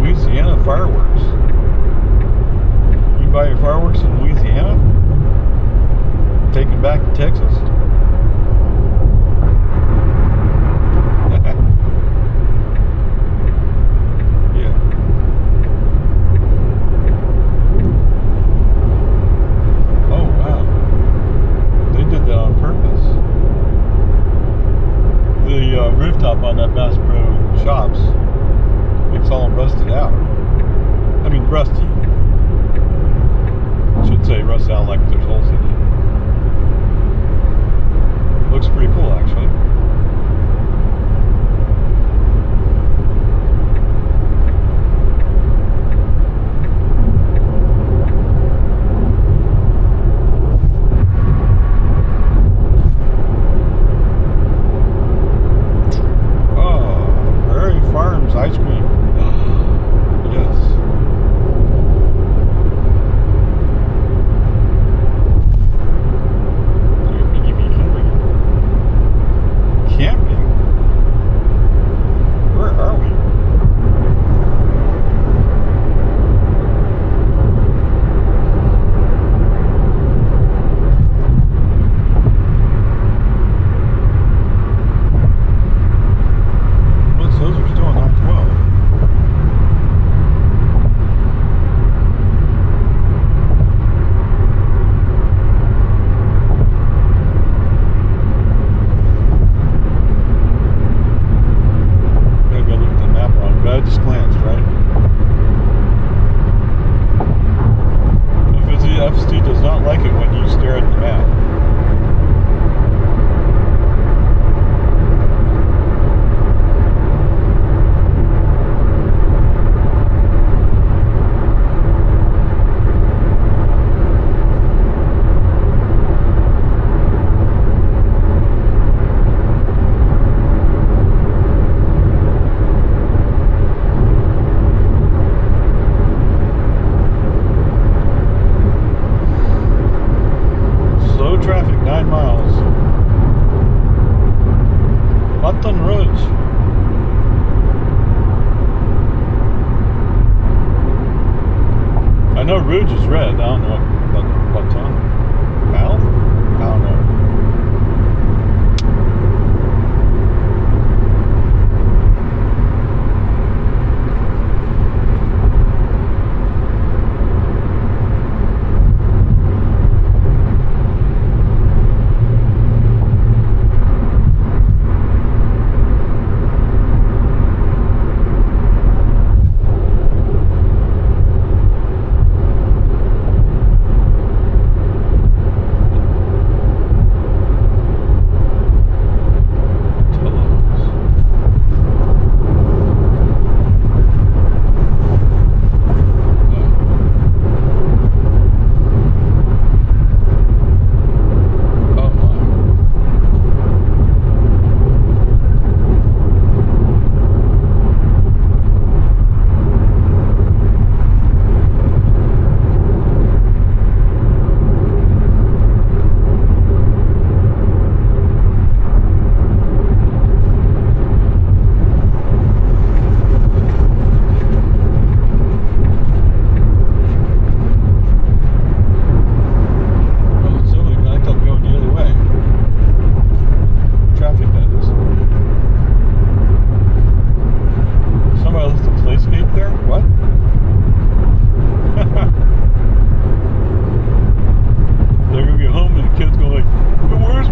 Louisiana fireworks. You buy your fireworks in Louisiana? Take them back to Texas? Yeah. Oh wow. They did that on purpose. The rooftop on that Bass Pro Shops, it's all rusted out. I mean rusty. I should say rusted out like there's holes in it. Looks pretty cool actually. Oh, Prairie Farms ice cream. Yes. You're making me hungry. Camping? Where are we? What's those are still on I-12. Gotta go look at the map on, but I just glanced, right? FSD does not like it when you stare at the map.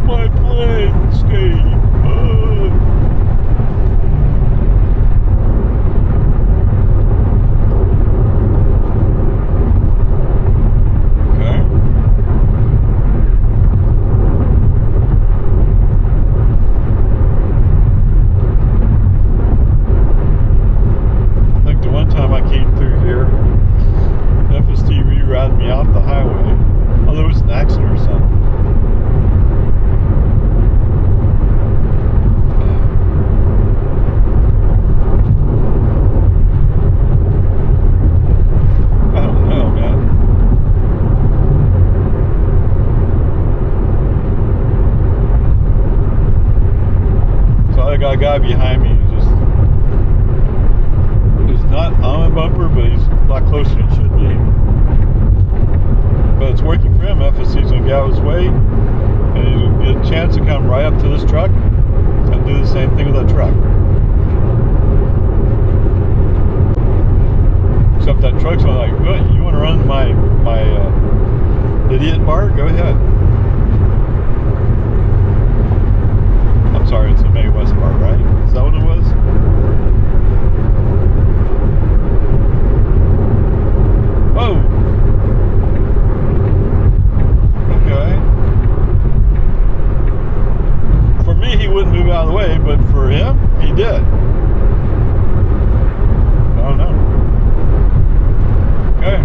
My planescape. Okay. I think the one time I came through here, FST rerouted me off the highway. Oh, there was an accident or something. I don't know, man. So I got a guy behind me who's just, he's not on a bumper, but he's a lot closer than he should be. But it's working for him. FSC's gonna get out of his way, and he'll get a chance to come right up to this truck and do the same thing with that truck. Except that truck's going like, what, you want to run my idiot bar? Go ahead. I'm sorry, it's a May West bar, right? Is that what it was? Whoa! Okay. For me, he wouldn't move out of the way, but for him, he did. I don't know. Okay.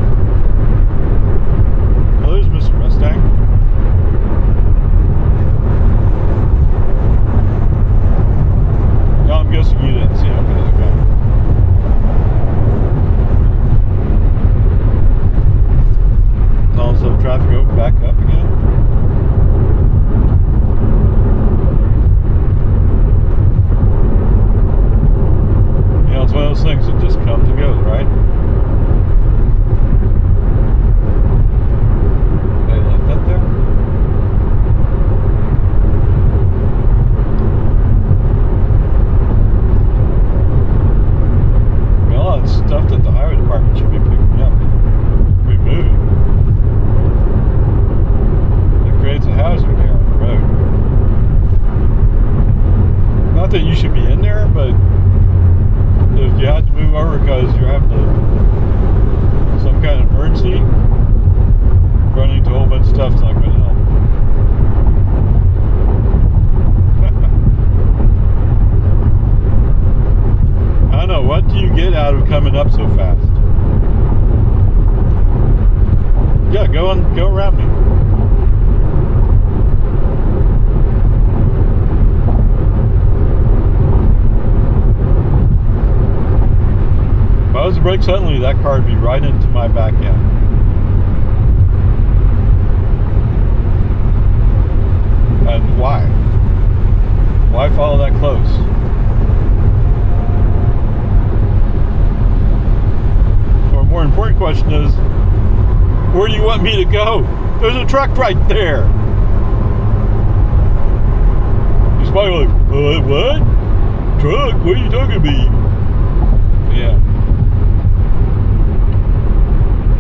Well, there's Mr. Mustang. No, I'm guessing you didn't see him, but okay. And also, traffic open back up again. You know, it's one of those things that just comes and goes, right? They left that there? I mean, all that stuff that the highway department should be picking up, removing. It creates a hazard there on the road. Not that you should be in there, but if you had to move over because you're having some kind of emergency, running into a whole bunch of stuff's not going to help. I don't know, what do you get out of coming up so fast? Yeah, go around me. If I was to brake suddenly, that car would be right into my back end. And why? Why follow that close? Or a more important question is, where do you want me to go? There's a truck right there. He's probably like, what? Truck? What are you talking about? Yeah.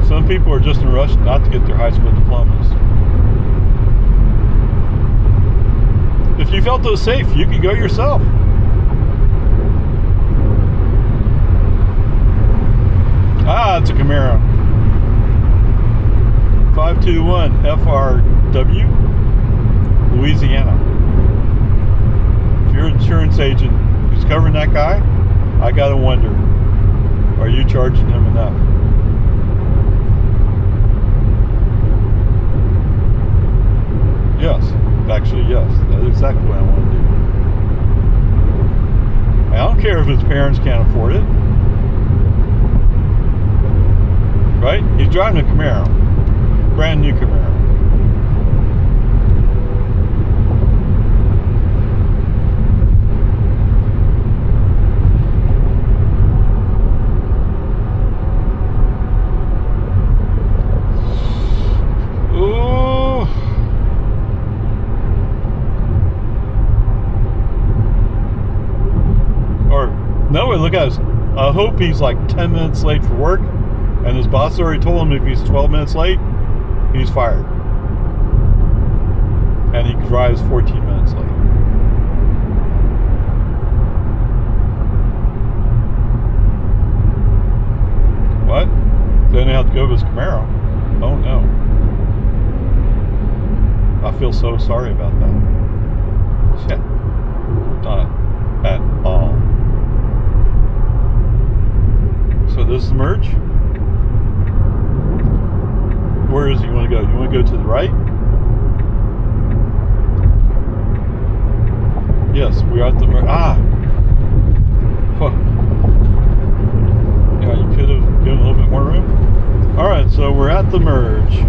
Some people are just in a rush not to get their high school diplomas. If you felt it was safe, you could go yourself. Ah, it's a Camaro. 521 FRW, Louisiana. If you're an insurance agent who's covering that guy, I gotta wonder, are you charging him enough? Yes, actually yes, that's exactly what I want to do. I don't care if his parents can't afford it. Right? He's driving a Camaro. Brand new Camaro. Ooh. Or, no, look at this. I hope he's like 10 minutes late for work, and his boss already told him if he's 12 minutes late, he's fired. And he drive's 14 minutes late. What? Then they have to go to his Camaro. Oh no. I feel so sorry about that. Yeah. Not at all. So this is the merge. Where is it you want to go? You want to go to the right? Yes, we are at the merge. Ah! Huh. Yeah, you could have given a little bit more room. Alright, so we're at the merge.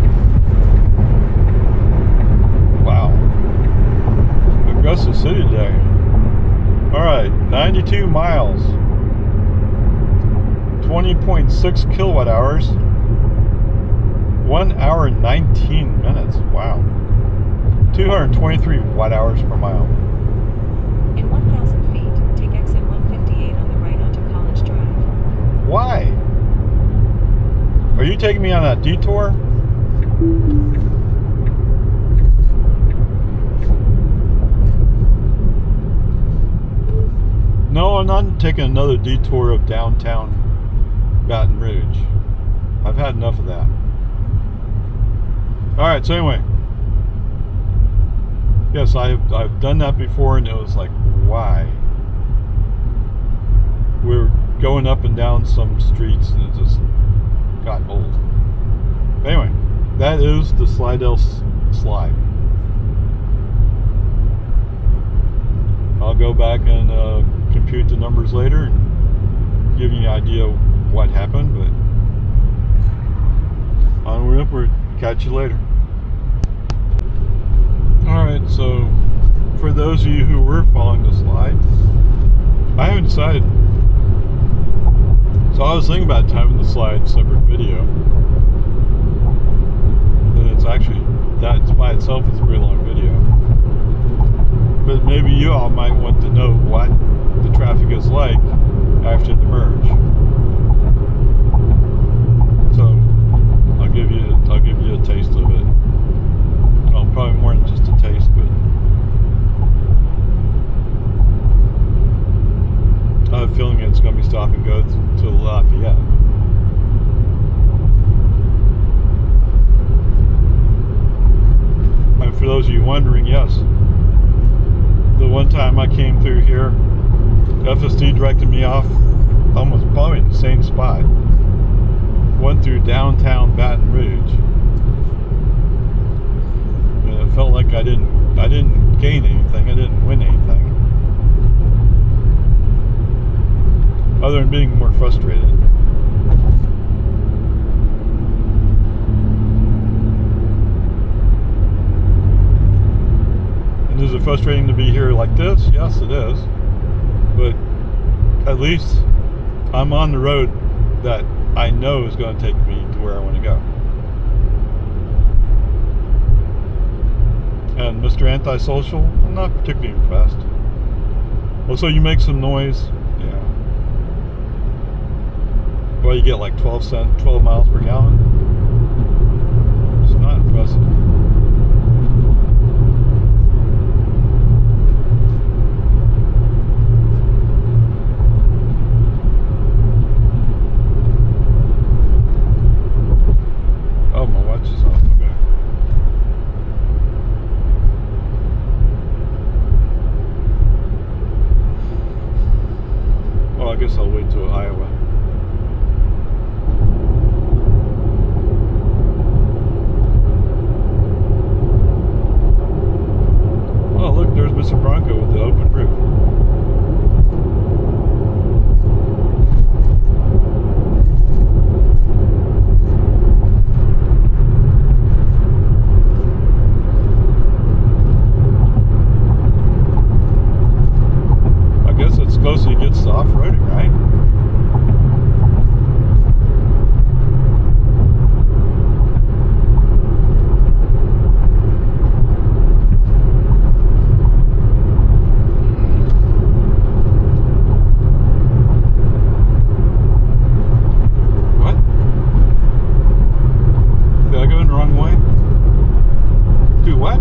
Wow. Aggressive city today. Alright, 92 miles. 20.6 kilowatt hours. 1 hour and 19 minutes. Wow. 223 watt hours per mile. In 1,000 feet, take exit 158 on the right onto College Drive. Why? Are you taking me on that detour? No, I'm not taking another detour of downtown Baton Rouge. I've had enough of that. Alright, so anyway. Yes, I've done that before and it was like, why? We're going up and down some streets and it just got old. Anyway, that is the Slidell Slide. I'll go back and compute the numbers later and give you an idea of what happened, but onward and upward. Catch you later. Alright, so for those of you who were following the slide, I haven't decided. So I was thinking about having the slide separate video. And it's actually, that by itself is a pretty long video. But maybe you all might want to know what the traffic is like after the merge. So I'll give you a taste of it. Well, probably more than just a taste, but I have a feeling it's going to be stop and go to Lafayette. And for those of you wondering, yes, the one time I came through here, FSD directed me off almost probably in the same spot. Went through downtown Baton Rouge. And it felt like I didn't gain anything, I didn't win anything. Other than being more frustrated. And is it frustrating to be here like this? Yes, it is. But at least I'm on the road that I know is going to take me to where I want to go. And Mr. Antisocial, I'm not particularly impressed. Well, so you make some noise. Yeah. Well, you get like 12 miles per gallon. It's not impressive. Oh, my watch is on. Okay. Well, I guess I'll wait till Iowa. Oh, look, there's Mr. Bronco with the open roof. I guess it's close he gets to off-roading, right? What? Did I go in the wrong way? Do what?